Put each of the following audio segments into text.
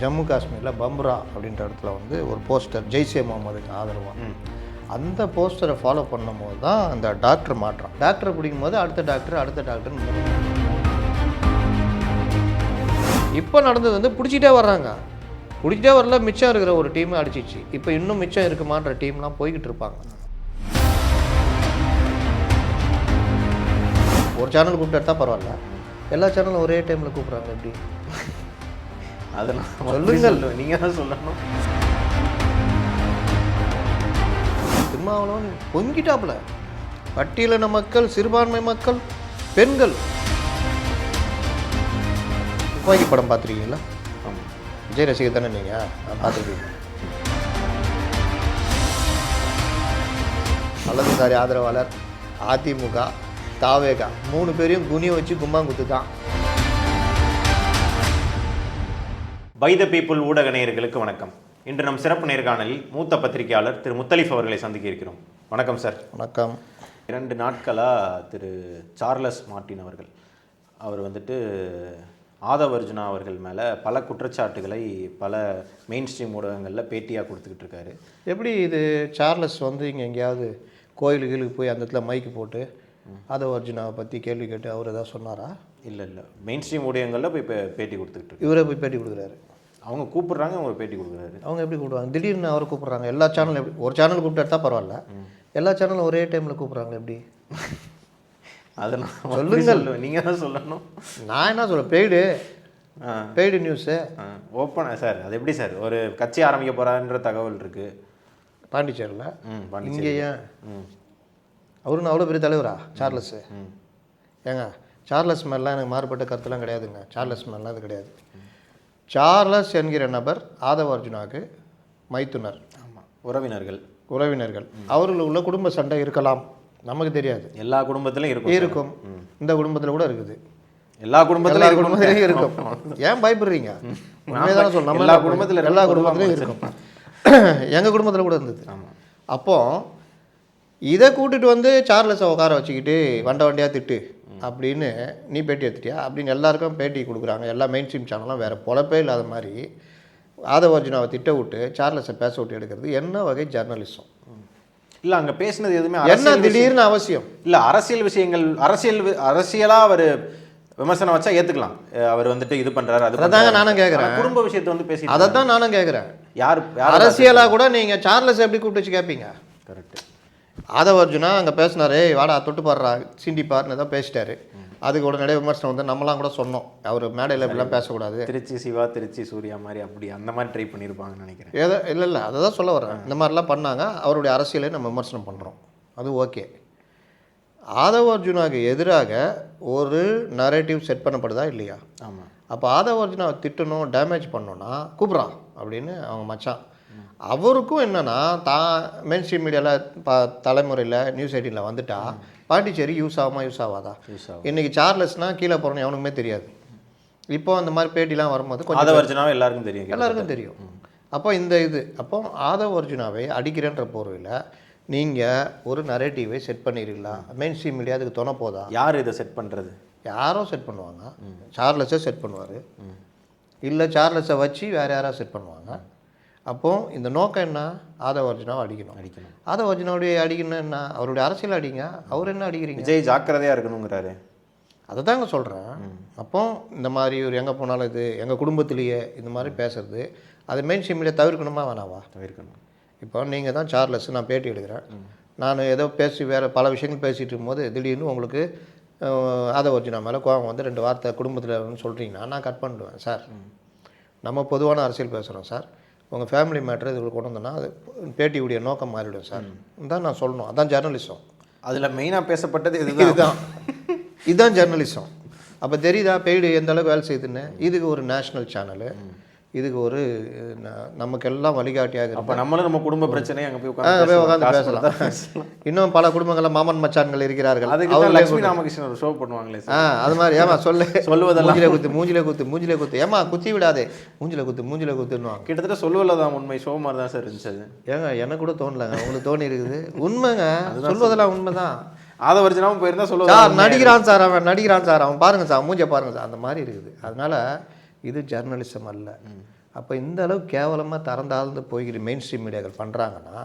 ஜம்மு காஷ்மீரில் பம்ப்ரா அப்படின்ற இடத்துல வந்து ஒரு போஸ்டர் ஜெய்ஷே முகமதுக்கு ஆதரவாக அந்த போஸ்டரை ஃபாலோ பண்ணும்போது தான் அந்த டாக்டர் மாற்றான். டாக்டரை பிடிக்கும் போது அடுத்த டாக்டர் இப்போ நடந்தது வந்து பிடிச்சிட்டே வர்றாங்க. பிடிச்சிட்டே வரல, மிச்சம் இருக்கிற ஒரு டீமை அடிச்சிச்சு. இப்போ இன்னும் மிச்சம் இருக்குமான்ற டீம்லாம் போய்கிட்டு இருப்பாங்க. ஒரு சேனல் கூப்பிட்டு எடுத்தால் பரவாயில்ல, எல்லா சேனலும் ஒரே டைமில் கூப்பிட்றாங்க. எப்படி அதெல்லாம் சொல்லுங்கள், நீங்கள் தான் சொல்லணும். திருமாவளவன் பொங்கிட்டாப்புல. பட்டியலின மக்கள், சிறுபான்மை மக்கள், பெண்கள். துப்பாக்கி படம் பார்த்துருக்கீங்களா? ஆமாம். விஜய் ரசிகர் தானே நீங்கள்? பார்த்துருக்கீங்க. வலதுசாரி ஆதரவாளர், அதிமுக, தாவேகா 3 பேரையும் குனிய வச்சு கும்மாங்குத்து தான். பை த பீப்புள் ஊடக நேயர்களுக்கு வணக்கம். இன்று நம் சிறப்பு நேர்காணலில் மூத்த பத்திரிகையாளர் திரு முத்தலிஃப் அவர்களை சந்திக்க இருக்கிறோம். வணக்கம் சார். வணக்கம். 2 நாட்களாக திரு சார்லஸ் மார்ட்டின் அவர்கள் வந்துட்டு ஆதவ் அர்ஜுனா அவர்கள் மேலே பல குற்றச்சாட்டுகளை பல மெயின் ஸ்ட்ரீம் ஊடகங்களில் பேட்டியாக கொடுத்துக்கிட்டு இருக்காரு. எப்படி இது சார்லஸ் வந்து இங்கே எங்கேயாவது கோயிலுக்கு போய் அந்த இடத்துல மைக்கு போட்டு ஆதவ் அர்ஜுனாவை பற்றி கேள்வி கேட்டு அவர் ஏதாவது சொன்னாரா? இல்லை மெயின் ஸ்ட்ரீம் ஊடகங்களில் போய் பேட்டி கொடுத்துக்கிட்டு இருக்கு. இவரே போய் பேட்டி கொடுக்குறாரு. அவங்க கூப்பிட்றாங்க, அவங்க பேட்டி கொடுக்குறாரு. அவங்க எப்படி கூப்பிடுவாங்க? திடீர்னு அவரை கூப்பிட்றாங்க. எல்லா சேனலும் எப்படி ஒரு சேனல் கூப்பிட்டு எடுத்தால் பரவாயில்ல, எல்லா சேனலும் ஒரே டைமில் கூப்பிட்றாங்க. எப்படி? அதெல்லாம் சொல்லுங்கள், நீங்கள் தான் சொல்லணும். நான் என்ன சொல்கிறேன்? பெய்டு நியூஸு ஓப்பனாக சார். அது எப்படி சார் ஒரு கட்சி ஆரம்பிக்க போகிறான்ற தகவல் இருக்குது பாண்டிச்சேரியில். இங்கே ஏன் அவரு அவ்வளோ பெரிய தலைவரா சார்லஸு? ஏங்க, சார்லஸ் மேலாம் எனக்கு மாறுபட்ட கருத்துலாம் கிடையாதுங்க. சார்லஸ் மேலாம் அது கிடையாது. சார்லஸ் என்கிற நபர் ஆதவ் அர்ஜுனாவுக்கு மைத்துனர். ஆமாம், உறவினர்கள். அவர்களுக்குள்ள குடும்ப சண்டை இருக்கலாம், நமக்கு தெரியாது. எல்லா குடும்பத்திலும் இருக்கும். இந்த குடும்பத்தில் கூட இருக்குது. எல்லா குடும்பத்திலும் இருக்கும். ஏன் பயப்படுறீங்க? உண்மைதானே சொல்ல, எல்லா குடும்பத்திலும் இருக்கும். எங்கள் குடும்பத்தில் கூட இருந்தது. அப்போ இதை கூட்டிட்டு வந்து சார்லஸை உட்கார வச்சுக்கிட்டு வண்டியாக திட்டு அப்படின்னு நீ பேட்டி எடுத்துட்டியா அப்படின்னு எல்லாருக்கும் பேட்டி கொடுக்குறாங்க. எல்லா மெயின் ஸ்ட்ரீம் சேனலும் வேறு பொழப்பே இல்லாத மாதிரி ஆதவ் அர்ஜுனாவை திட்ட விட்டு சார்லஸை பேச விட்டு எடுக்கிறது என்ன வகை ஜர்னலிசம்? இல்லை, அங்கே பேசினது எதுவுமே என்ன திடீர்னு அவசியம் இல்லை. அரசியல் விஷயங்கள், அரசியலாக அவர் விமர்சனம் வச்சா ஏற்றுக்கலாம். அவர் வந்துட்டு இது பண்ணுறாரு, அதாங்க நானும் கேட்குறேன். குடும்ப விஷயத்தை வந்து பேசி அதை தான் நானும் கேட்குறேன். யார் அரசியலாக கூட நீங்கள் சார்லஸ் எப்படி கூப்பிட்டு வச்சு கேட்பீங்க? கரெக்டு. ஆதவ் அர்ஜுனா அங்கே பேசினாரு, வாடா தொட்டு பாடுறா சிண்டிப்பார்னு தான் பேசிட்டாரு. அதுக்கு உடனே விமர்சனம் வந்து நம்மளாம் கூட சொன்னோம், அவர் மேடையில் இப்படிலாம் பேசக்கூடாது. திருச்சி சிவா, திருச்சி சூர்யா மாதிரி அப்படி அந்த மாதிரி ட்ரை பண்ணியிருப்பாங்கன்னு நினைக்கிறேன். இல்லை அதை தான் சொல்ல வர்றேன். இந்த மாதிரிலாம் பண்ணாங்க, அவருடைய அரசியலை நம்ம விமர்சனம் பண்ணுறோம், அது ஓகே. ஆதவ் அர்ஜுனாவுக்கு எதிராக ஒரு நரேட்டிவ் செட் பண்ணப்படுதா இல்லையா? ஆமாம். அப்போ ஆதவ் அர்ஜுனாவை திட்டணும், டேமேஜ் பண்ணணும்னா கூப்பிட்றான் அப்படின்னு அவங்க மச்சான். அவருக்கும் என்னென்னா மெயின் ஸ்ட்ரீம் மீடியாவில் தலைமுறையில் நியூஸ் 18 வந்துட்டா பாண்டிச்சேரி யூஸ் ஆகாதா? இன்றைக்கி சார்லஸ்னால் கீழே போகிறோன்னு எவனுக்குமே தெரியாது. இப்போ அந்த மாதிரி பேட்டிலாம் வரும்போது கொஞ்சம் ஆதவ் அர்ஜுனாவை எல்லாருக்கும் தெரியும். அப்போ அப்போ ஆதவ் அர்ஜுனாவை அடிக்கிறேன்ற போர்வையில் நீங்கள் ஒரு நரேட்டிவை செட் பண்ணிடுறீங்களா? மெயின் ஸ்ட்ரீம் மீடியா அதுக்கு துணை போதா? யார் இதை செட் பண்ணுறது? யாரோ செட் பண்ணுவாங்க. சார்லஸை செட் பண்ணுவார், இல்லை சார்லஸை வச்சு வேறு யாராவது செட் பண்ணுவாங்க. அப்போது இந்த நோக்கம் என்ன? ஆதவ் அர்ஜுனாவை அடிக்கணும். ஆதவ் அர்ஜுனாவுடைய அடிக்கணும் என்ன? அவருடைய அரசியல் அடிங்க. அவர் என்ன அடிக்கிறீங்க? விஜய் ஜாக்கிரதையாக இருக்கணுங்கிறாரு. அதை தாங்க சொல்கிறேன். அப்போ இந்த மாதிரி ஒரு எங்கே போனாலும் இது எங்கள் குடும்பத்திலேயே இந்த மாதிரி பேசுறது, அது மெயின் ஸ்ட்ரீம் மீடியா தவிர்க்கணுமா வேணாவா? தவிர்க்கணும். இப்போ நீங்கள் தான் சார்லஸ், நான் பேட்டி எடுக்கிறேன், நான் ஏதோ பேசி வேறு பல விஷயங்கள் பேசிகிட்டு இருக்கும்போது திடீர்னு உங்களுக்கு ஆதவ் அர்ஜுனா மேலே கோபம் வந்து 2 வார்த்தை குடும்பத்தில் சொல்கிறீங்கன்னா நான் கட் பண்ணிடுவேன். சார், நம்ம பொதுவான அரசியல் பேசுகிறோம் சார், உங்கள் ஃபேமிலி மேட்ரு இதுக்கு கொண்டு வந்தோன்னா அது பேட்டியுடைய நோக்கம் மாறிவிடும் சார் தான் நான் சொல்லணும். அதான் ஜேர்னலிசம். அதில் மெயினாக பேசப்பட்டது இதுதான் ஜேர்னலிசம். அப்போ தெரியுதா பெய்டு எந்த அளவுக்கு வேலை செய்யுதுன்னு? இதுக்கு ஒரு நேஷ்னல் சேனலு, இதுக்கு ஒரு நமக்கெல்லாம் வழிகாட்டியாக. அப்போ நம்மளும் நம்ம குடும்ப பிரச்சனையை அங்கே போய் உட்காந்து பேசலாம். இன்னும் பல குடும்பங்களில் மாமன் மச்சான்கள் இருக்கிறார்கள். லட்சுமி ராமகிருஷ்ணன் ஒரு ஷோ பண்ணுவாங்களே, அது மாதிரி ஏமா சொல்லுவதெல்லாம் மூஞ்சிலே குத்து ஏமா குத்தி விடாதே, மூஞ்சில குத்துன்னுவாங்க. கிட்டத்தட்ட சொல்லுவதுதான் உண்மை ஷோ மாதிரி தான் சார் இருந்துச்சு. ஏங்க எனக்கு கூட தோணலைங்க, உங்களுக்கு தோணி இருக்குது. உண்மைங்க, சொல்லுவதெல்லாம் உண்மைதான். ஆதவ் அர்ஜுனாவும் போயிருந்தா சொல்லுவாங்க, நடிக்கிறான் சார் அவன் பாருங்க சார், மூஞ்ச பாருங்க சார், அந்த மாதிரி இருக்குது. அதனால இது ஜர்னலிசம் அல்ல. அப்போ இந்த அளவுக்கு கேவலமாக திறந்தாழ்ந்து போய்கிட்டு மெயின் ஸ்ட்ரீம் மீடியாக்கள் பண்ணுறாங்கன்னா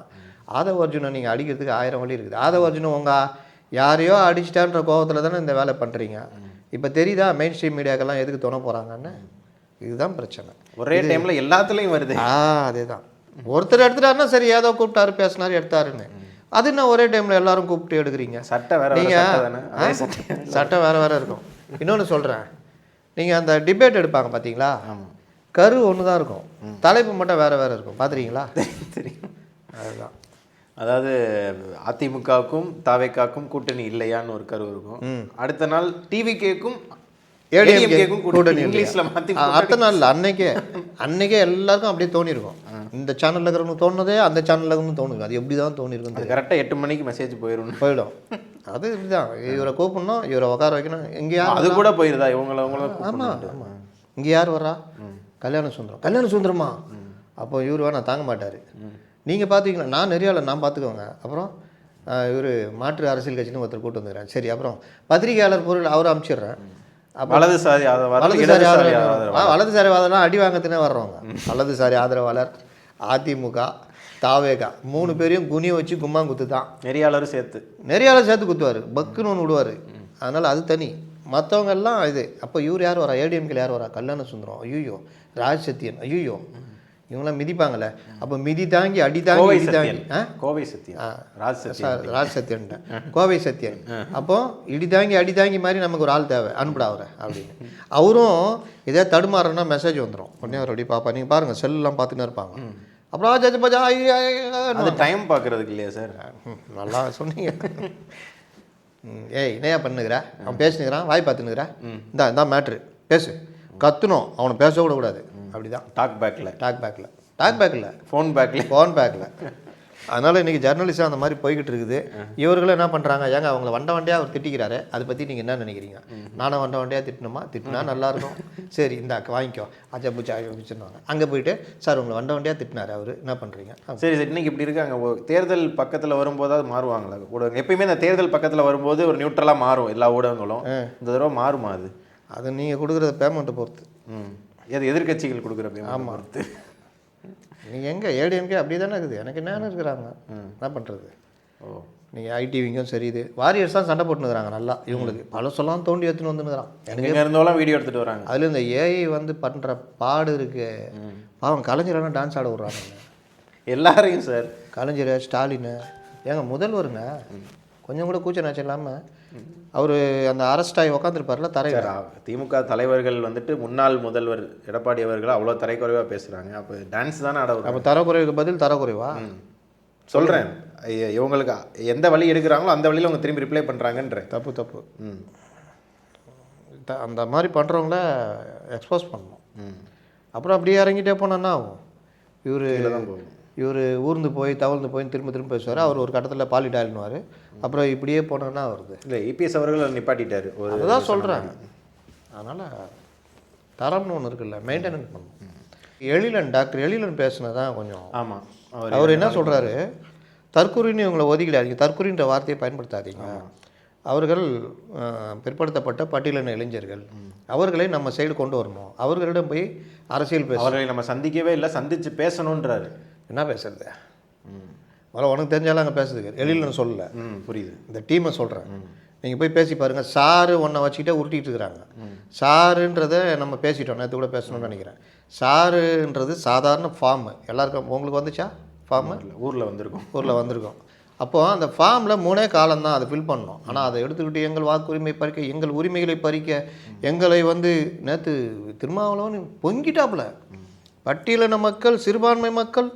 ஆதவ அர்ஜுனை நீங்கள் அடிக்கிறதுக்கு 1000 வழி இருக்குது. ஆதவ அர்ஜுனை உங்கள் யாரையோ அடிச்சிட்டான்ற கோபத்தில் தானே இந்த வேலை பண்ணுறீங்க. இப்போ தெரியுதா மெயின் ஸ்ட்ரீம் மீடியாக்கெல்லாம் எதுக்கு துணை போகிறாங்கன்னு? இதுதான் பிரச்சனை. ஒரே டைமில் எல்லாத்துலேயும் வருது. அதே தான். ஒருத்தர் எடுத்துட்டாருன்னா சரி, ஏதோ கூப்பிட்டாரு பேசினார் எடுத்தாருன்னு, அது என்ன ஒரே டைமில் எல்லாரும் கூப்பிட்டு எடுக்கிறீங்க? சட்டை வேறு நீங்கள் சட்டம் வேறு வேறு இருக்கும். இன்னொன்று சொல்கிறேன், நீங்கள் அந்த டிபேட் எடுப்பாங்க பார்த்தீங்களா, கரு ஒன்று தான் இருக்கும், தலைப்பு மட்டும் வேறு வேறு இருக்கும். பார்த்துறீங்களா? தெரியும். அதுதான். அதாவது அதிமுகவுக்கும் தாவேக்காக்கும் கூட்டணி இல்லையான்னு ஒரு கரு இருக்கும். அடுத்த நாள் டிவிகேக்கும் ஏடிஎம்கேக்கும் கூட்டணி இங்கிலீஷ்ல மாற்றி அடுத்த நாள் அன்னைக்கே எல்லாருக்கும் அப்படியே தோணிருக்கும். இந்த சேனலில் இருக்கிறவங்க தோணுதே அந்த சேனலில் இருக்கணும் தோணுது. அது எப்படி தான் தோணிருக்கும். அது கரெக்டாக 8 மணிக்கு மெசேஜ் போயிடும். அது இப்படிதான். இவரை கூப்பிடணும், இவரை உட்கார வைக்கணும். இங்கே யார் அது கூட போயிருதா இவங்கள? ஆமாம் ஆமாம். இங்கே யார் வர்றா? கல்யாண சுந்தரமா? அப்போ இவர் வேணா தாங்க மாட்டார். நீங்கள் பார்த்துக்கலாம், நான் நிறையாவில் நான் பார்த்துக்கோங்க. அப்புறம் இவர் மாற்று அரசியல் கட்சின்னு ஒருத்தர் கூட்டு வந்துக்கிறேன். சரி, அப்புறம் பத்திரிகையாளர் பொருள் அவரை அனுப்பிச்சிடுறேன். வலதுசாரி வலதுசாரிவாதம்லாம் அடி வாங்கத்துனே வர்றவங்க. வலதுசாரி ஆதரவாளர், அதிமுக, தாவேகா 3 பேரையும் குனிய வச்சு கும்மாங்குத்து தான். நெறியாளரும் சேர்த்து குத்துவார், பக்குன்னு ஒன்று விடுவார். அதனால் அது தனி. மற்றவங்க எல்லாம் இது. அப்போ இவர் யார் வரா? ஏடிஎம்கேல யார் வரா? கல்யாண சுந்தரம். ஐயோ. ராஜ் சத்யன். ஐயோ. இவங்களாம் மிதிப்பாங்கள்ல. அப்போ மிதி தாங்கி அடி தாங்கி கோவை சத்யன், ராஜ் சத்யன்ட்டேன், கோவை சத்யன். அப்போ இடி தாங்கி அடி தாங்கி மாதிரி நமக்கு ஒரு ஆள் தேவை, அனுப்பிடா அவரை அப்படின்னு. அவரும் இதே தடுமாறுனா மெசேஜ் வந்துடும். உடனே அவர் அப்படி பார்ப்பா. நீங்கள் பாருங்கள், செல்லாம் பார்த்துன்னு இருப்பாங்க. அப்புறம் அது டைம் பார்க்குறதுக்கு இல்லையா சார்? நல்லா சொன்னீங்க. ஏய் என்னையா பண்ணுகிற? அவன் பேசினுக்கிறான், வாய் பார்த்துனுக்கிறா, இந்தா மேட்ரு பேசு, கத்துணும், அவனை பேச கூட கூடாது. அப்படிதான். டாக் பேக்கில் ஃபோன் பேக்கில். அதனால் இன்றைக்கி ஜெர்னலிஸ்டாக அந்த மாதிரி போய்கிட்டு இருக்குது. இவர்களும் என்ன பண்ணுறாங்க, ஏங்க அவங்கள வண்டியாக அவர் திட்டிக்கிறாரு, அதை பற்றி நீங்கள் என்ன நினைக்கிறீங்க? நானும் வண்டியாக திட்டணுமா? திட்டினா நல்லாயிருக்கும். சரி இந்தாக்க வாங்கிக்கோ, அச்சா பூச்சா வச்சுருவாங்க. அங்கே போயிட்டு சார் உங்களை வண்டியாக திட்டினார் அவர், என்ன பண்ணுறீங்க? சரி சார், இன்றைக்கி இப்படி இருக்காங்க. தேர்தல் பக்கத்தில் வரும்போதாவது மாறுவாங்களா ஊடகம்? எப்பயுமே இந்த தேர்தல் பக்கத்தில் வரும்போது ஒரு நியூட்ரலாக மாறும் எல்லா ஊடகங்களும். இந்த தடவை மாறுமா? அது நீங்கள் கொடுக்குற பேமெண்ட்டை பொறுத்து. எதிர்கட்சிகள் கொடுக்குற பேமெண்ட் பொறுத்து. நீங்கள் எங்கே ஏடிஎம்கே அப்படி தானே இருக்குது. எனக்கு என்னென்ன இருக்கிறாங்க, என்ன பண்ணுறது? நீங்கள் ஐடிவிங்கும் சரி, இது வாரியர்ஸ் தான் சண்டை போட்டுனுக்குறாங்க நல்லா. இவங்களுக்கு பழசெல்லாம் தோண்டி எடுத்துன்னு வந்துனுக்குறான். எனக்கு இருந்தோலாம் வீடியோ எடுத்துகிட்டு வராங்க. அதில் இந்த ஏஐ பண்ணுற பாடு இருக்கு. பாவம் கலைஞரெல்லாம் டான்ஸ் ஆட விட்றாங்க எல்லாரையும். சார் கலைஞர், ஸ்டாலின், ஏங்க முதல்வருங்க கொஞ்சம் கூட கூச்ச நாச்சம் இல்லாமல் அவர் அந்த அரெஸ்ட் ஆகி உக்காந்துருப்பார்ல தரையில். திமுக தலைவர்கள் முன்னாள் முதல்வர் எடப்பாடி அவர்கள் அவ்வளோ தரைக்குறைவாக பேசுகிறாங்க. அப்போ டான்ஸ் தானே ஆட. அப்போ தரக்குறைவுக்கு பதில் தரக்குறைவா சொல்கிறேன். இவங்களுக்கு எந்த வழி எடுக்கிறாங்களோ அந்த வழியில் அவங்க திரும்பி ரிப்ளை பண்ணுறாங்கன்ற. தப்பு. அந்த மாதிரி பண்ணுறவங்கள எக்ஸ்போஸ் பண்ணணும். அப்புறம் அப்படியே இறங்கிட்டே போனோன்னா ஆகும். இவர் ஊர்ந்து போய் தவழ்ந்து போய் திரும்ப பேசுவார். அவர் ஒரு கட்டத்தில் பாலிட்டாலின்னுவார். அப்புறம் இப்படியே போனோன்னா வருது. இல்லை, இபிஎஸ் அவர்கள் நிப்பாட்டிட்டார். அதுதான் சொல்கிறாங்க. அதனால் தரம்னு ஒன்று இருக்குல்ல, மெயின்டெனன்ஸ் பண்ணணும். டாக்டர் எழிலன் பேசுனதான் கொஞ்சம். ஆமாம். அவர் என்ன சொல்கிறாரு, தற்கொலைன்னு இவங்களை ஒதுக்கிடாதீங்க, தற்கொலைன்ற வார்த்தையை பயன்படுத்தாதீங்க. அவர்கள் பிற்படுத்தப்பட்ட பட்டியலின இளைஞர்கள், அவர்களை நம்ம சைடு கொண்டு வரணும். அவர்களிடம் போய் அரசியல் பேச, அவர்களை நம்ம சந்திக்கவே இல்லை, சந்தித்து பேசணுன்றாரு. என்ன பேசுறது? உனக்கு தெரிஞ்சாலும் அங்கே பேசுறதுக்கு எழிலன்னு சொல்லலை. புரியுது. இந்த டீமை சொல்கிறேன், நீங்கள் போய் பேசி பாருங்கள். சாரு ஒன்றை வச்சுக்கிட்டே உருட்டிகிட்டு இருக்கிறாங்க. சாருன்றதை நம்ம பேசிட்டோம், நேற்று கூட பேசணும்னு நினைக்கிறேன். சாருன்றது சாதாரண ஃபார்மு. எல்லாருக்கும் உங்களுக்கு வந்துச்சா ஃபார்மு? ஊரில் வந்திருக்கோம். அப்போது அந்த ஃபார்மில் 3 காலம் தான் அதை ஃபில் பண்ணணும். ஆனால் அதை எடுத்துக்கிட்டு எங்கள் வாக்குரிமை பறிக்க, எங்கள் உரிமைகளை பறிக்க, எங்களை நேற்று திருமாவளவன் பொங்கிட்டாப்புல. பட்டியலின மக்கள், சிறுபான்மை மக்கள்,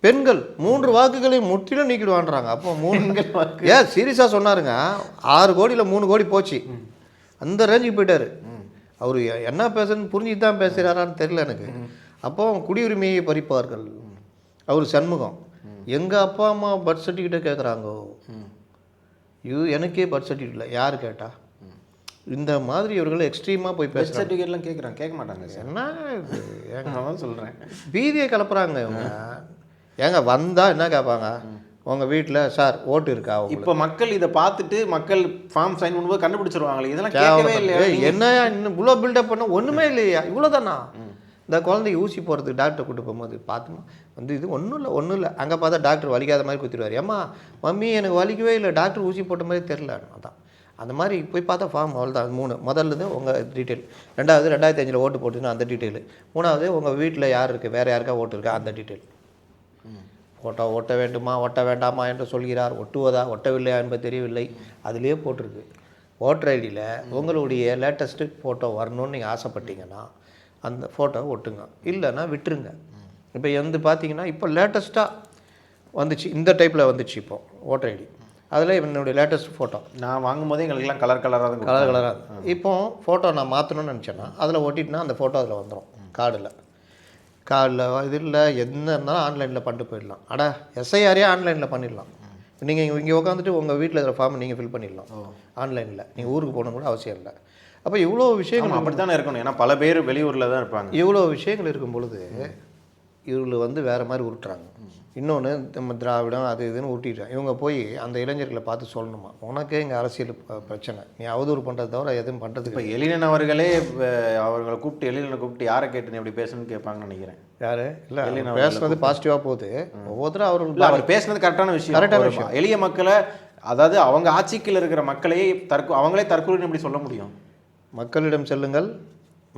பெண்கள் 3 வாக்குகளை முற்றிலும் நீக்கிடுவான்றாங்க. அப்போ 3 சீரியஸாக சொன்னாருங்க. 6 கோடியில் 3 கோடி போச்சு. அந்த ரேஞ்சுக்கு போயிட்டார் அவர். என்ன பேசுறதுன்னு புரிஞ்சுட்டு தான் பேசுகிறாரான்னு தெரியல எனக்கு. அப்போ குடியுரிமையை பறிப்பார்கள். அவர் சண்முகம், எங்கள் அப்பா அம்மா பர்த் சர்டிஃபிகேட்டை கேட்குறாங்கோ. எனக்கே பர்த் சர்டிஃபிகேட் இல்லை, யார் கேட்டா? இந்த மாதிரி இவர்கள் எக்ஸ்ட்ரீமாக போய் பேச சர்டிஃபிகேட்லாம் கேட்க மாட்டாங்க. என்ன இது? ஏங்க சொல்கிறேன், பீதியை கலப்புறாங்க இவங்க. ஏங்க வந்தால் என்ன கேட்பாங்க, உங்கள் வீட்டில் சார் ஓட்டு இருக்கா? இப்போ மக்கள் இதை பார்த்துட்டு மக்கள் ஃபார்ம் சைன் பண்ணும்போது கண்டுபிடிச்சிருவாங்களே, இதெல்லாம் கேட்கவே இல்லை. என்னையா இன்னும் இவ்வளோ பில்டப் பண்ண ஒன்றுமே இல்லையா? இவ்வளோ தானா? இந்த குழந்தைக்கு ஊசி போகிறதுக்கு டாக்டர் கூட்டு போகும்போது பார்த்தோமா வந்து இது ஒன்றும் இல்லை அங்கே பார்த்தா டாக்டர் வலிக்காத மாதிரி குத்திடுவார். ஏம்மா மம்மி எனக்கு வலிக்கவே இல்லை, டாக்டர் ஊசி போட்ட மாதிரி தெரில. அதான் அந்த மாதிரி போய் பார்த்தா ஃபார்ம் அவ்வளோதான். 3 முதல்ல உங்கள் டீட்டெயில், 2வது 2005 ஓட்டு போட்டுன்னா அந்த டீட்டெயில், 3வது உங்கள் வீட்டில் யார் இருக்குது, வேறு யாருக்கா ஓட்டு இருக்கா அந்த டீட்டெயில். ஃபோட்டோ ஒட்ட வேண்டுமா ஒட்ட வேண்டாமா என்று சொல்கிறார். ஒட்டுவதா ஒட்டவில்லையா என்பது தெரியவில்லை. அதுலேயே போட்டிருக்கு. ஓட்டர் ஐடியில் உங்களுடைய லேட்டஸ்ட்டு ஃபோட்டோ வரணும்னு நீங்கள் ஆசைப்பட்டீங்கன்னா அந்த ஃபோட்டோவை ஒட்டுங்க, இல்லைன்னா விட்டுருங்க. இப்போ வந்து பார்த்தீங்கன்னா இப்போ லேட்டஸ்ட்டாக வந்துச்சு, இந்த டைப்பில் வந்துச்சு இப்போ ஓட்டர் ஐடி. அதில் என்னுடைய லேட்டஸ்ட் ஃபோட்டோ நான் வாங்கும்போதே எங்களுக்குலாம் கலராக தான் கலராக இப்போ ஃபோட்டோ நான் மாற்றணும்னு நினச்சேன்னா அதில் ஒட்டிட்டுனா அந்த ஃபோட்டோ அதில் வந்துடும். கார்டில் இது இல்லை, என்ன இருந்தாலும் ஆன்லைனில் பண்ணிட்டு போயிடலாம். எஸ்ஐஆரே ஆன்லைனில் பண்ணிடலாம். நீங்கள் இங்கே உட்காந்துட்டு உங்கள் வீட்டில் இருக்கிற ஃபார்ம் நீங்கள் ஃபில் பண்ணிடலாம் ஆன்லைனில். நீங்கள் ஊருக்கு போகணும் கூட அவசியம் இல்லை. அப்போ இவ்வளோ விஷயங்கள் அப்படி தானே இருக்கணும். ஏன்னா பல பேர் வெளியூரில் தான் இருப்பாங்க. இவ்வளோ விஷயங்கள் இருக்கும் பொழுது இவர்கள் வந்து வேறு மாதிரி உருட்டுறாங்க. இன்னொன்று நம்ம திராவிடம் அது இதுன்னு உருட்டிட்டாங்க. இவங்க போய் அந்த இளைஞர்களை பார்த்து சொல்லணுமா, உனக்கே இங்கே அரசியல் பிரச்சனை, நீ அவதூறு பண்ணுறத தவிர எதுவும் பண்ணுறதுக்கு. இப்போ எழிலன் அவர்களே அவர்களை கூப்பிட்டு எழிலனை கூப்பிட்டு யாரை கேட்டு நீ எப்படி பேசணும்னு கேட்பாங்கன்னு நினைக்கிறேன். யார் இல்லை பேசுனது பாசிட்டிவாக போகுது. ஒவ்வொருத்தரும் அவர் பேசுனது கரெக்டான விஷயம், கரெக்டான விஷயம். எளிய மக்களை, அதாவது அவங்க ஆட்சிக்கில் இருக்கிற மக்களையே அவங்களே தற்கொலை எப்படி சொல்ல முடியும்? மக்களிடம் செல்லுங்கள்,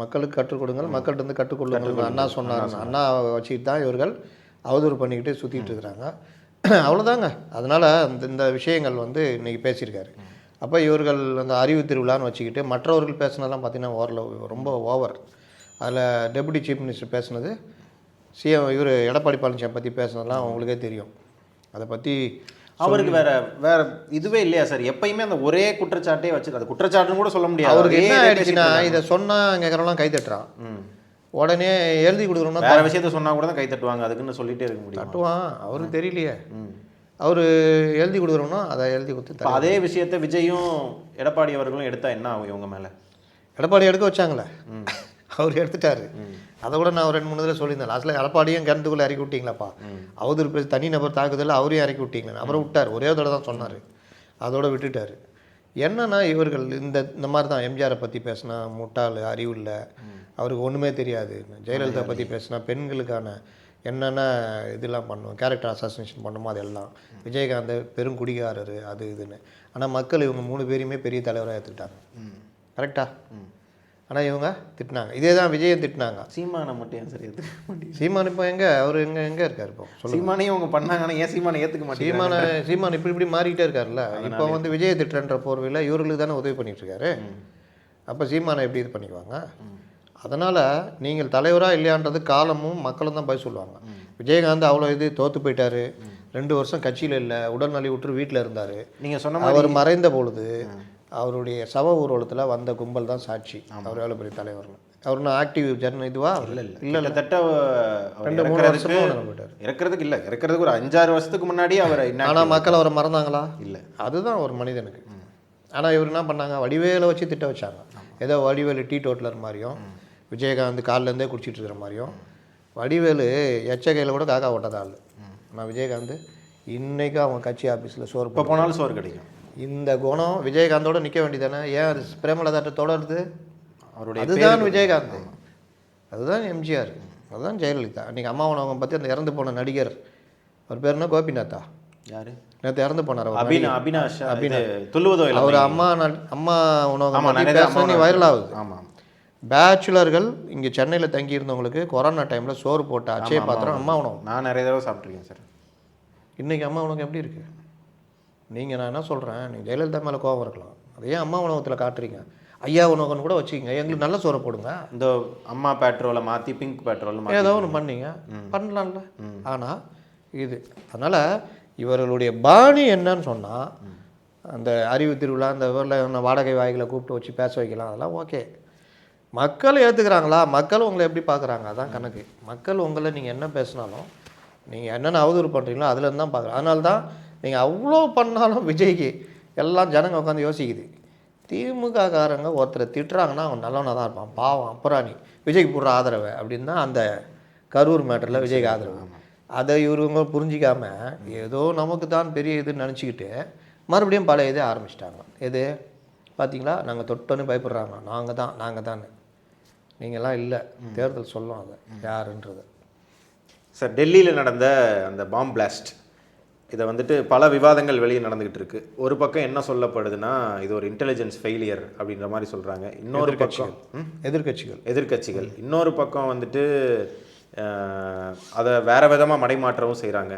மக்களுக்கு கற்றுக் கொடுங்கள், மக்கள்கிட்ட இருந்து கற்றுக்கொள்ளுங்கள். அண்ணா சொன்னார், அண்ணா வச்சுக்கிட்டு தான் இவர்கள் அவதூறு பண்ணிக்கிட்டு சுற்றிட்டு இருக்கிறாங்க. அவ்வளோதாங்க. அதனால் இந்த விஷயங்கள் வந்து இன்றைக்கி பேசியிருக்காரு. அப்போ இவர்கள் அந்த அறிவு திருவிழான்னு வச்சுக்கிட்டு மற்றவர்கள் பேசுனதெல்லாம் பார்த்திங்கன்னா ரொம்ப ஓவர். அதில் டெபுட்டி சீஃப் மினிஸ்டர் பேசுனது, சிஎம் இவர் எடப்பாடி பழனிசாமி பற்றி பேசுனதெல்லாம் அவங்களுக்கே தெரியும். அதை பற்றி அவருக்கு வேற இதுவே இல்லையா சார்? எப்பயுமே அந்த ஒரே குற்றச்சாட்டே வச்சு, அது குற்றச்சாட்டுன்னு கூட சொல்ல முடியாது. அவருக்கு என்ன ஆயிடுச்சுன்னா, இதை சொன்னால் கேட்குறவங்களாம் கை தட்டுறான். உடனே எழுதி கொடுக்குறோம்னா வேற விஷயத்த சொன்னால் கூட தான் கை தட்டுவாங்க. அதுக்குன்னு சொல்லிட்டே இருக்க முடியும். தட்டுவான், அவருக்கு தெரியலையே. அவர் எழுதி கொடுக்குறோம்னா அதை எழுதி கொடுத்து அதே விஷயத்த விஜயும் எடப்பாடி அவர்களும் எடுத்தா என்ன ஆகும் இவங்க மேலே? எடப்பாடி எடுக்க வச்சாங்களே, அவர் எடுத்துட்டாரு. அதை கூட நான் ஒரு 2-3 தடவை சொல்லியிருந்தேன். லாஸ்ட்டில் எடப்பாடியும் கிணத்துக்குள்ளே இறக்கி விட்டீங்களாப்பா, அவதூறு பேசி தனிநபர் தாக்குதல் அவரையும் இறக்கி விட்டீங்களே. அப்புறம் விட்டார், ஒரே தடவை தான் சொன்னார், அதோடு விட்டுட்டார். என்னன்னா இவர்கள் இந்த மாதிரி தான். எம்ஜிஆரை பற்றி பேசினா முட்டாள், அறிவு இல்லை, அவருக்கு ஒன்றுமே தெரியாது. ஜெயலலிதா பற்றி பேசினா பெண்களுக்கான என்னென்ன இதெல்லாம் பண்ணுவோம், கேரக்டர் அசாசினேஷன் பண்ணுமோ அதெல்லாம். விஜயகாந்த் பெருங்குடிகாரர் அது இதுன்னு. ஆனால் மக்கள் இவங்க 3 பேரையுமே பெரிய தலைவராக ஏற்றுக்கிட்டாங்க. கரெக்டா? ஆனால் இவங்க திட்டினாங்க. இதே தான் விஜயம் திட்டினாங்க. சீமானை மட்டும் ஏன் சரி ஏற்றுக்க மாட்டேங்க? சீமான் இப்போ அவர் எங்கே இருக்கார் இப்போ? சீமானையும் அவங்க பண்ணாங்கன்னா ஏன் சீமானை ஏற்றுக்க மாட்டேங்க? சீமான் இப்படி மாறிக்கிட்டே இருக்காருல்ல. இப்போ வந்து விஜய திட்டுறன்ற போர்வையில் இவர்களுக்கு தானே உதவி பண்ணிகிட்ருக்காரு. அப்போ சீமானை எப்படி இது பண்ணிக்குவாங்க? அதனால் நீங்கள் தலைவராக இல்லையான்றது காலமும் மக்களும் தான் போய் சொல்லுவாங்க. விஜயகாந்த் அவ்வளோ இது தோற்று போயிட்டார், 2 வருஷம் கட்சியில் இல்லை, உடல்நலி விட்டு வீட்டில் இருந்தார். நீங்கள் சொன்ன அவர் மறைந்த பொழுது அவருடைய சவ ஊர்வலத்தில் வந்த கும்பல் தான் சாட்சி. அவர் எவ்வளோ பெரிய தலைவர். அவர் நான் ஆக்டிவ் இதுவா இல்லை கிட்டத்தட்ட 2-3 வருஷமா போயிட்டார். இறக்கிறதுக்கு ஒரு 5-6 வருஷத்துக்கு முன்னாடி அவர். ஆனால் மக்கள் அவரை மறந்தாங்களா? இல்லை. அதுதான் ஒரு மனிதனுக்கு. ஆனால் இவர் என்ன பண்ணாங்க, வடிவேலை வச்சு திட்ட வச்சாங்க. ஏதோ வடிவேலு டீ டோட்டலர் மாதிரியும், விஜயகாந்த் காலிலேருந்தே குடிச்சிட்டு இருக்கிற மாதிரியும். வடிவேலு எச்ச கையில் கூட காக்கா ஓட்டதா ஆள். ஆனால் விஜயகாந்த் இன்றைக்கும் அவங்க கட்சி ஆஃபீஸில் சோறு இப்போ போனாலும் சோறு கிடைக்கும். இந்த குணம் விஜயகாந்தோட நிற்க வேண்டியதானே? ஏன் அது பிரேமலதாட்ட தொடருது? அவருடைய அதுதான் விஜயகாந்த், அதுதான் எம்ஜிஆர், அதுதான் ஜெயலலிதா. அன்றைக்கி அம்மா உணவகம் பற்றி அந்த இறந்து போன நடிகர், அவர் பேர் என்ன, கோபிநாத்தா? யார்? நேற்று இறந்து போனார். அவர் அம்மா உணவகம் வைரல் ஆகுது. ஆமாம். பேச்சுலர்கள் இங்கே சென்னையில் தங்கியிருந்தவங்களுக்கு கொரோனா டைமில் சோறு போட்ட அச்சய பாத்திரம் அம்மா உணவகம். நான் நிறைய தடவை சாப்பிட்ருக்கேன் சார். இன்றைக்கி அம்மா உணவகம் எப்படி இருக்குது? நீங்கள் நான் என்ன சொல்கிறேன், நீங்கள் ஜெயலலிதா மேலே கோபம் இருக்கலாம், அதை ஏன் அம்மா உணவகத்தில் காட்டுறீங்க? ஐயா உணவகம்னு கூட வச்சுக்கிங்க, எங்களுக்கு நல்ல சோறை போடுங்க. இந்த அம்மா பேட்ரோலை மாற்றி பிங்க் பேட்ரோல் ஏதோ ஒன்று பண்ணீங்க, பண்ணலாம்ல. ஆனால் இது அதனால் இவர்களுடைய பாணி என்னன்னு சொன்னால், அந்த அறிவு திருவிழா, அந்த ஊரில் வாடகை வாய்களை கூப்பிட்டு வச்சு பேச வைக்கலாம், அதெல்லாம் ஓகே. மக்கள் ஏற்றுக்கிறாங்களா? மக்கள் உங்களை எப்படி பார்க்குறாங்க, அதான் கணக்கு. மக்கள் உங்களை நீங்கள் என்ன பேசினாலும், நீங்கள் என்னென்ன அவதூறு பண்ணுறீங்களோ அதுலேருந்து தான் பார்க்குறேன். அதனால தான் நீங்கள் அவ்வளோ பண்ணாலும் விஜய்க்கு எல்லாம் ஜனங்க உட்காந்து யோசிக்குது. திமுக காரங்க ஒருத்தரை திட்டுறாங்கன்னா அவன் நல்லவனாக தான் இருப்பான், பாவம் அப்புறாணி விஜய்க்கு போடுற ஆதரவை அப்படின்னு தான் அந்த கரூர் மேட்டரில் விஜய்க்கு ஆதரவு. அதை இவருங்க புரிஞ்சிக்காம ஏதோ நமக்கு தான் பெரிய இதுன்னு நினச்சிக்கிட்டு மறுபடியும் பல இதே ஆரம்பிச்சிட்டாங்க. எது பார்த்தீங்களா? நாங்கள் தொட்டோன்னு பயப்படுறாங்க, நாங்கள் தான். நீங்கள்லாம் இல்லை, தேர்தல் சொல்லும் அதை யாருன்றது. சார், டெல்லியில் நடந்த அந்த பாம் பிளாஸ்ட், இதை வந்துட்டு பல விவாதங்கள் வெளியே நடந்துகிட்டு இருக்கு. ஒரு பக்கம் என்ன சொல்லப்படுதுன்னா இது ஒரு இன்டெலிஜென்ஸ் ஃபெயிலியர் அப்படின்ற மாதிரி சொல்கிறாங்க. இன்னொரு பக்கம் எதிர்கட்சிகள் இன்னொரு பக்கம் வந்துட்டு அதை வேற விதமாக மடைமாற்றவும் செய்கிறாங்க,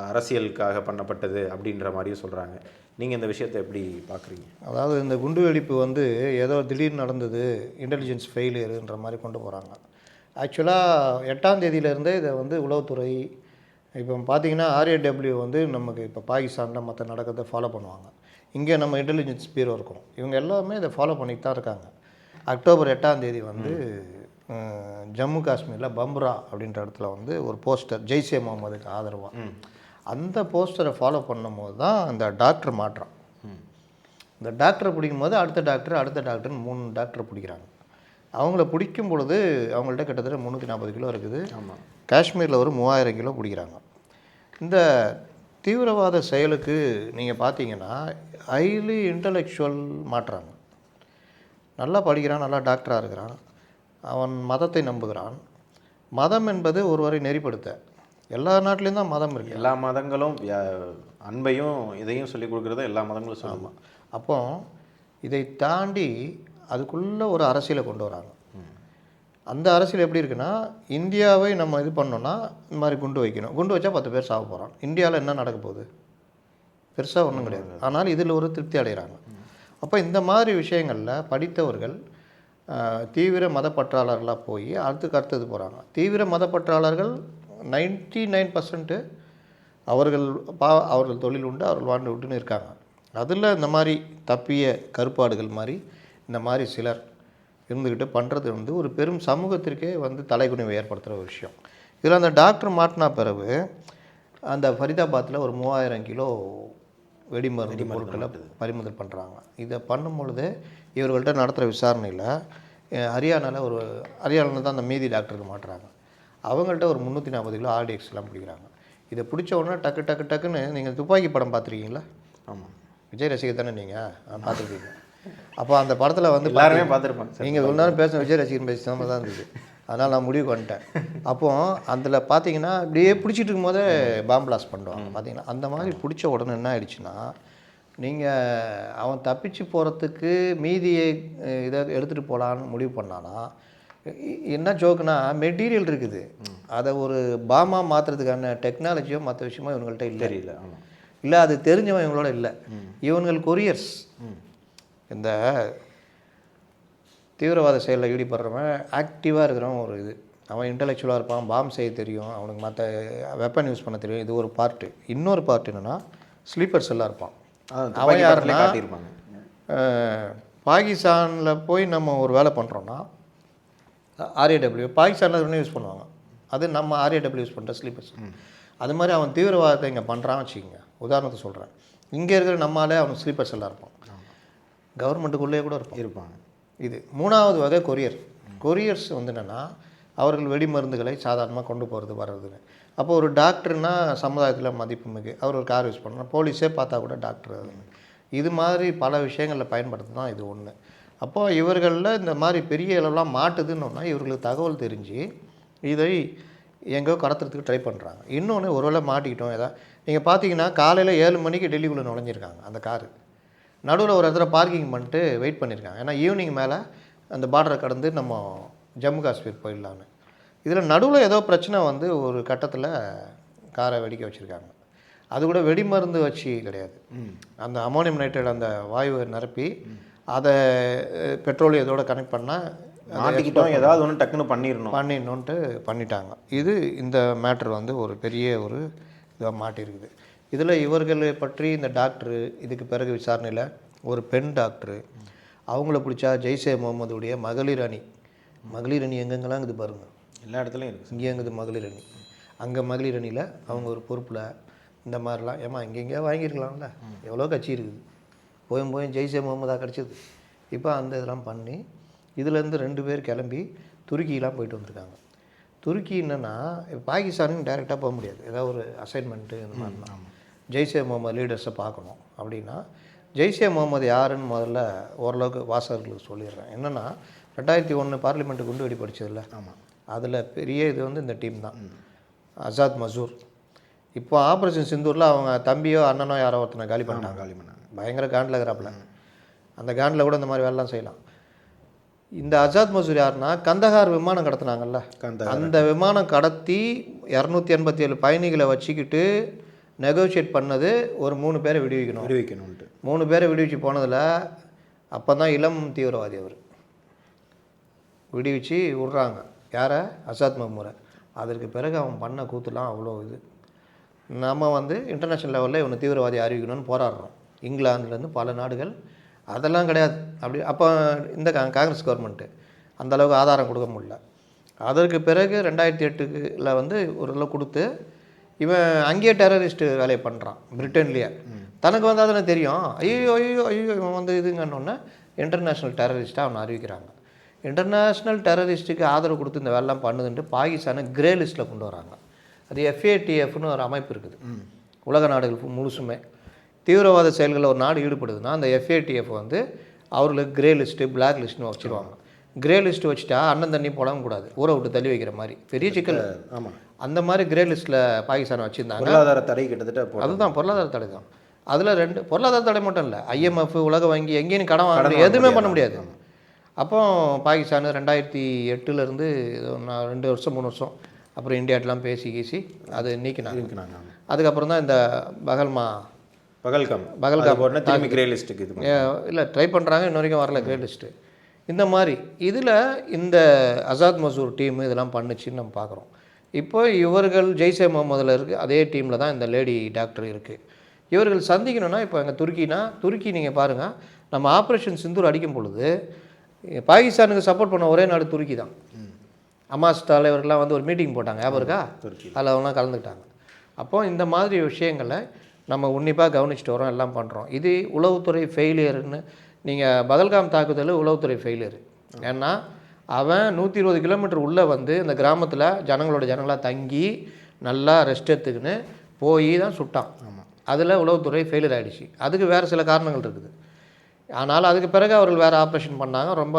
அரசியலுக்காக பண்ணப்பட்டது அப்படின்ற மாதிரியும் சொல்கிறாங்க. நீங்கள் இந்த விஷயத்தை எப்படி பார்க்குறீங்க? அதாவது இந்த குண்டு வெடிப்பு வந்து ஏதோ திடீர்னு நடந்தது, இன்டெலிஜென்ஸ் ஃபெயிலியருன்ற மாதிரி கொண்டு போகிறாங்க. ஆக்சுவலாக 8ஆம் தேதியிலேருந்தே இதை வந்து உளவுத்துறை, இப்போ பார்த்தீங்கன்னா RAW வந்து நமக்கு இப்போ பாகிஸ்தானில் மற்ற நடக்கிறத ஃபாலோ பண்ணுவாங்க. இங்கே நம்ம இன்டெலிஜென்ஸ் பீரோ இருக்கும், இவங்க எல்லாமே இதை ஃபாலோ பண்ணிட்டு தான் இருக்காங்க. அக்டோபர் 8ஆம் தேதி வந்து ஜம்மு காஷ்மீரில் பம்ப்ரா அப்படின்ற இடத்துல வந்து ஒரு போஸ்டர் ஜெய்ஷே முகமதுக்கு ஆதரவாக, அந்த போஸ்டரை ஃபாலோ பண்ணும்போது தான் அந்த டாக்டர் மாற்றம். இந்த டாக்டரை பிடிக்கும் போது அடுத்த டாக்டர்னு 3 டாக்டரை பிடிக்கிறாங்க. அவங்கள பிடிக்கும் பொழுது அவங்கள்ட்ட கிட்டத்தட்ட 340 கிலோ இருக்குது. காஷ்மீரில் ஒரு 3000 கிலோ பிடிக்கிறாங்க. இந்த தீவிரவாத செயலுக்கு நீங்கள் பார்த்தீங்கன்னா ஹைலி இன்டலெக்சுவல் மாற்றுறாங்க. நல்லா படிக்கிறான், நல்லா டாக்டராக இருக்கிறான், அவன் மதத்தை நம்புகிறான். மதம் என்பது ஒருவரை நெறிப்படுத்த, எல்லா நாட்டிலையும் தான் மதம் இருக்குது. எல்லா மதங்களும் அன்பையும் இதையும் சொல்லிக் கொடுக்குறத எல்லா மதங்களும் சொல்லுவாங்க. அப்போ இதை தாண்டி அதுக்குள்ளே ஒரு அரசியலை கொண்டு வராங்க. அந்த அரசியல் எப்படி இருக்குன்னா, இந்தியாவை நம்ம இது பண்ணோன்னா இந்த மாதிரி குண்டு வைக்கணும், குண்டு வச்சா 10 பேர் சாக போகிறான். இந்தியாவில் என்ன நடக்க போகுது? பெருசாக ஒன்றும் கிடையாது. ஆனால் இதில் ஒரு திருப்தி அடைகிறாங்க. அப்போ இந்த மாதிரி விஷயங்களில் படித்தவர்கள் தீவிர மதப்பற்றாளர்களாக போய் அடுத்தது போகிறாங்க. தீவிர மதப்பற்றாளர்கள் 99% அவர்கள் தொழில் உண்டு, அவர்கள் வாழ்ந்து விட்டுன்னு இருக்காங்க. அதில் இந்த மாதிரி தப்பிய கருப்பாடுகள் மாதிரி இந்த மாதிரி சிலர் இருந்துக்கிட்டு பண்ணுறது வந்து ஒரு பெரும் சமூகத்திற்கே வந்து தலைகுனிவை ஏற்படுத்துகிற ஒரு விஷயம். இதில் அந்த டாக்டர் மாட்டினா பிறகு அந்த ஃபரிதாபாத்தில் ஒரு 3000 கிலோ வெடிமருந்து பொருட்களை பறிமுதல் பண்ணுறாங்க. இதை பண்ணும் பொழுது இவர்கள்ட்ட நடத்துகிற விசாரணையில் ஹரியானாவில் தான் அந்த மீதி டாக்டருக்கு மாட்டுறாங்க. அவங்கள்ட்ட ஒரு 340 கிலோ RDXலாம் பிடிக்கிறாங்க. இதை பிடிச்ச உடனே டக்குன்னு நீங்கள் துப்பாக்கி படம் பார்த்துருக்கீங்களா? ஆமாம், விஜய் ரசிகர் தானே நீங்கள், பார்த்துருக்கீங்க. அப்போ அந்த படத்தில் வந்து எல்லாருமே பார்த்துருப்பாங்க. நீங்கள் ஒரு நேரம் பேச விஜய் ரசிகர் பேசாமல் தான் இருந்தது, அதனால் நான் முடிவுக்கு வந்துட்டேன். அப்போது அதில் பார்த்தீங்கன்னா இப்படியே பிடிச்சிட்டு இருக்கும்போதே பாம் பிளாஸ்ட் பண்ணுவாங்க. பார்த்தீங்கன்னா அந்த மாதிரி பிடிச்ச உடனே என்ன ஆயிடுச்சுன்னா, நீங்கள் அவன் தப்பிச்சு போகிறதுக்கு மீதியை இதை எடுத்துகிட்டு போகலான்னு முடிவு பண்ணானா, என்ன ஜோக்குனா மெட்டீரியல் இருக்குது, அதை ஒரு பாமாக மாற்றுறதுக்கான டெக்னாலஜியோ மற்ற விஷயமோ இவங்கள்ட்ட இல்லை. இல்லை அது தெரிஞ்சவன் இவங்களோட இல்லை. இவங்கள் கொரியர்ஸ், இந்த தீவிரவாத செயலில் ஈடுபடுறவன் ஆக்டிவாக இருக்கிறவன் ஒரு இது, அவன் இன்டலெக்சுவலாக இருப்பான், பாம் செய்ய தெரியும், அவனுக்கு மற்ற வெப்பன் யூஸ் பண்ண தெரியும். இது ஒரு பார்ட்டு. இன்னொரு பார்ட் என்னென்னா ஸ்லீப்பர் செல்லாக இருப்பான். அவன் யாருன்னா பாகிஸ்தானில் போய் நம்ம ஒரு வேலை பண்ணுறோன்னா RAW பாகிஸ்தானில் யூஸ் பண்ணுவாங்க, அது நம்ம RAW யூஸ் பண்ணுற ஸ்லீப்பர் செல். அது மாதிரி அவன் தீவிரவாதத்தை இங்கே பண்ணுறான்னு வச்சுக்கோங்க. உதாரணத்தை சொல்கிறேன், இங்கே இருக்கிற நம்மளாலே அவன் ஸ்லீப்பர் செல்லாக இருப்பான், கவர்மெண்ட்டுக்குள்ளேயே கூட இருப்பாங்க. இது 3வது வகை கொரியர்ஸ் வந்து என்னென்னா, அவர்கள் வெடிமருந்துகளை சாதாரணமாக கொண்டு போகிறது வர்றதுன்னு. அப்போ ஒரு டாக்டர்னா சமுதாயத்தில் மதிப்புமிகு, அவர் ஒரு கார் யூஸ் பண்ணால் போலீஸே பார்த்தா கூட டாக்டர் அதுன்னு. இது மாதிரி பல விஷயங்களில் பயன்படுத்து தான் இது ஒன்று. அப்போது இவர்களில் இந்த மாதிரி பெரிய அளவுலாம் மாட்டுதுன்னா இவர்களுக்கு தகவல் தெரிஞ்சு இதை எங்கேயோ கடத்துறதுக்கு ட்ரை பண்ணுறாங்க. இன்னொன்று ஒருவேளை மாட்டிக்கிட்டோம் ஏதாவது, நீங்கள் பார்த்தீங்கன்னா காலையில் 7 மணிக்கு டெல்லிக்குள்ளே நுழைஞ்சிருக்காங்க. அந்த காரு நடுவில் ஒரு இடத்துல பார்க்கிங் பண்ணிட்டு வெயிட் பண்ணியிருக்காங்க. ஏன்னா ஈவினிங் மேலே அந்த பார்டரை கடந்து நம்ம ஜம்மு காஷ்மீர் போயிடலான்னு. இதில் நடுவில் ஏதோ பிரச்சனை வந்து ஒரு கட்டத்தில் காரை வெடிக்க வச்சுருக்காங்க. அது கூட வெடிமருந்து வச்சு கிடையாது, அந்த அமோனியம் நைட்ரேட் அந்த வாயுவை நிரப்பி அதை பெட்ரோல் இதோட கனெக்ட் பண்ணால் மாட்டிக்கிட்டோம், ஏதாவது ஒன்று டக்குன்னு பண்ணிடணுன்ட்டு பண்ணிட்டாங்க. இது இந்த மேட்ரு வந்து ஒரு பெரிய ஒரு இதாக மாட்டியிருக்குது. இதில் இவர்களை பற்றி இந்த டாக்டரு இதுக்கு பிறகு விசாரணையில் ஒரு பெண் டாக்டரு, அவங்கள பிடிச்சா ஜெய்ஷே முகமதுடைய மகளிர் அணி எங்கெங்கெல்லாம் இருக்குது பாருங்கள், எல்லா இடத்துலையும் இருக்குது. இங்கே இருக்குது மகளிர் அணி, அங்கே மகளிர் அணியில் அவங்க ஒரு பொறுப்பில் இந்த மாதிரிலாம் ஏமா இங்கெங்கேயா வாங்கியிருக்கலாம்ல, எவ்வளோ கட்சி இருக்குது, போயும் ஜெய்ஷே முகமதாக கிடச்சிது. இப்போ அந்த இதெல்லாம் பண்ணி இதுலேருந்து 2 பேர் கிளம்பி துருக்கியெலாம் போயிட்டு வந்திருக்காங்க. துருக்கி என்னென்னா பாகிஸ்தானுக்கு டைரெக்டாக போக முடியாது, ஏதாவது ஒரு அசைன்மெண்ட்டு இந்த மாதிரிலாம். ஜெய்ஷே முகமது லீடர்ஸை பார்க்கணும் அப்படின்னா, ஜெய்ஷே முகமது யாருன்னு முதல்ல ஓரளவுக்கு வாசகர்களுக்கு சொல்லிடுறேன். என்னென்னா 2001 பார்லிமெண்ட்டு குண்டு வெடி படிச்சதில்ல, ஆமாம். அதில் பெரிய இது வந்து இந்த டீம் தான், அசாத் மசூர். இப்போ ஆப்ரேஷன் சிந்தூரில் அவங்க தம்பியோ அண்ணனோ யாரோ ஒருத்தனை காலி பண்ணாங்க. பயங்கர காண்டில் இருக்கிறாப்புல. அந்த காண்டில் கூட இந்த மாதிரி வேலைலாம் செய்யலாம். இந்த அசாத் மசூர் யாருன்னா, கந்தஹார் விமானம் கடத்தினாங்கல்ல, அந்த விமானம் கடத்தி 287 பயணிகளை வச்சுக்கிட்டு நெகோஷியேட் பண்ணது ஒரு 3 பேரை விடுவிக்கணும்ட்டு 3 பேரை விடுவிச்சு போனதில் அப்போ தான் இளம் தீவிரவாதி அவர் விடுவிச்சு விட்றாங்க. யாரை? அசாத் மசூரை. அதற்கு பிறகு அவன் பண்ண கூத்துலாம் அவ்வளோ இது. நம்ம வந்து இன்டர்நேஷ்னல் லெவலில் இவனை தீவிரவாதி அறிவிக்கணும்னு போராடுறோம். இங்கிலாந்துலேருந்து பல நாடுகள். அதெல்லாம் கிடையாது. அப்படி அப்போ இந்த காங்கிரஸ் கவர்மெண்ட்டு அந்தளவுக்கு ஆதாரம் கொடுக்க முடியல. அதற்கு பிறகு 2008 வந்து ஓரளவு கொடுத்து இவன் அங்கேயே டெரரிஸ்ட்டு வேலையை பண்ணுறான் பிரிட்டன்லேயே. தனக்கு வந்து அதனை தெரியும். ஐயோ இவன் வந்து இதுங்கன்னொன்னே இன்டர்நேஷ்னல் டெரரிஸ்ட்டாக அவனை அறிவிக்கிறாங்க. இன்டர்நேஷ்னல் டெரரிஸ்ட்டுக்கு ஆதரவு கொடுத்து இந்த வேலைலாம் பண்ணுதுன்ட்டு பாகிஸ்தானை கிரே லிஸ்ட்டில் கொண்டு வராங்க. அது FATFன்னு ஒரு அமைப்பு இருக்குது, உலக நாடுகள் முழுசுமே. தீவிரவாத செயல்களில் ஒரு நாடு ஈடுபடுதுன்னா அந்த FATF வந்து அவர்களுக்கு கிரே லிஸ்ட்டு பிளாக் லிஸ்ட்னு வச்சுருவாங்க. கிரே லிஸ்ட்டு வச்சுட்டா அண்ணன் தண்ணி போடவும் கூடாது, ஊரை விட்டு தள்ளி வைக்கிற மாதிரி பெரிய சிக்கல். ஆமாம், அந்த மாதிரி கிரே லிஸ்ட்டில் பாகிஸ்தானை வச்சுருந்தாங்க. பொருளாதார தடை கிட்டத்தட்ட அதுதான் பொருளாதார தடை தான். அதில் 2 பொருளாதார தடை மட்டும் இல்லை, IMF உலக வங்கி எங்கேயும் கடன் வாங்க எதுவுமே பண்ண முடியாது. அப்போ பாகிஸ்தான் 2008 2 வருஷம் 3 வருஷம் அப்புறம் இந்தியாட்டெலாம் பேசி அது நீக்கினாங்க. அதுக்கப்புறம் தான் இந்த பகல்காம் திரும்பி கிரே லிஸ்ட்டுக்கு இது இல்லை ட்ரை பண்ணுறாங்க, இன்ன வரைக்கும் வரல கிரே லிஸ்ட்டு. இந்த மாதிரி இதில் இந்த அசாத் மசூர் டீம் இதெல்லாம் பண்ணுச்சுன்னு நம்ம பார்க்குறோம். இப்போ இவர்கள் ஜெய்ஷே முகமதில் இருக்குது அதே டீமில் தான் இந்த லேடி டாக்டர் இருக்குது. இவர்கள் சந்திக்கணும்னா இப்போ எங்கள் துருக்கி நீங்கள் பாருங்கள், நம்ம ஆப்ரேஷன் சிந்தூர் அடிக்கும் பொழுது பாகிஸ்தானுக்கு சப்போர்ட் பண்ண ஒரே நாடு துருக்கி தான். அமாஸ் தலைவர்கள்லாம் வந்து ஒரு மீட்டிங் போட்டாங்க, ஞாபகம் இருக்கா? அதில் அவங்களாம் கலந்துக்கிட்டாங்க. அப்போது இந்த மாதிரி விஷயங்களை நம்ம உன்னிப்பாக கவனிச்சுட்டு வரோம், எல்லாம் பண்ணுறோம். இது உளவுத்துறை ஃபெயிலியர்னு. நீங்கள் பகல்காம் தாக்குதல் உளவுத்துறை ஃபெயிலியர். ஏன்னா அவன் 120 கிலோமீட்டர் உள்ளே வந்து இந்த கிராமத்தில் ஜனங்களாக தங்கி நல்லா ரெஸ்ட் எடுத்துக்கின்னு போய் தான் சுட்டான். அதில் உளவுத்துறை ஃபெயிலியர் ஆகிடுச்சு. அதுக்கு வேறு சில காரணங்கள் இருக்குது. ஆனால் அதுக்கு பிறகு அவர்கள் வேறு ஆப்ரேஷன் பண்ணாங்க, ரொம்ப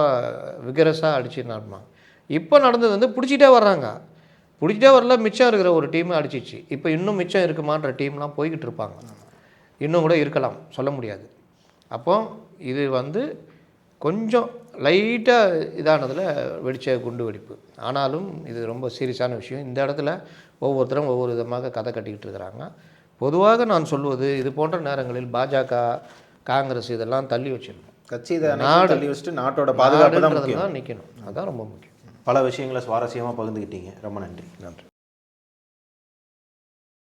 விகரஸாக அடிச்சு நடந்தாங்க. இப்போ நடந்தது வந்து பிடிச்சிட்டே வரல, மிச்சம் இருக்கிற ஒரு டீமை அடிச்சிச்சு. இப்போ இன்னும் மிச்சம் இருக்குமான்ற டீம்லாம் போய்கிட்டு இருப்பாங்க, இன்னும் கூட இருக்கலாம், சொல்ல முடியாது. அப்போ இது வந்து கொஞ்சம் லைட்டாக இதானதில் வெடித்த குண்டு வெடிப்பு. ஆனாலும் இது ரொம்ப சீரியஸான விஷயம். இந்த இடத்துல ஒவ்வொருத்தரும் ஒவ்வொரு விதமாக கதை கட்டிக்கிட்டு இருக்கிறாங்க. பொதுவாக நான் சொல்வது, இது போன்ற நேரங்களில் பாஜக, காங்கிரஸ் இதெல்லாம் தள்ளி வச்சிடணும். கட்சி நாடு தள்ளி வச்சுட்டு நாட்டோட பாதுகாப்பு தான் நிற்கணும். அதுதான் ரொம்ப முக்கியம். பல விஷயங்களை சுவாரஸ்யமாக பகிர்ந்துக்கிட்டீங்க. ரொம்ப நன்றி.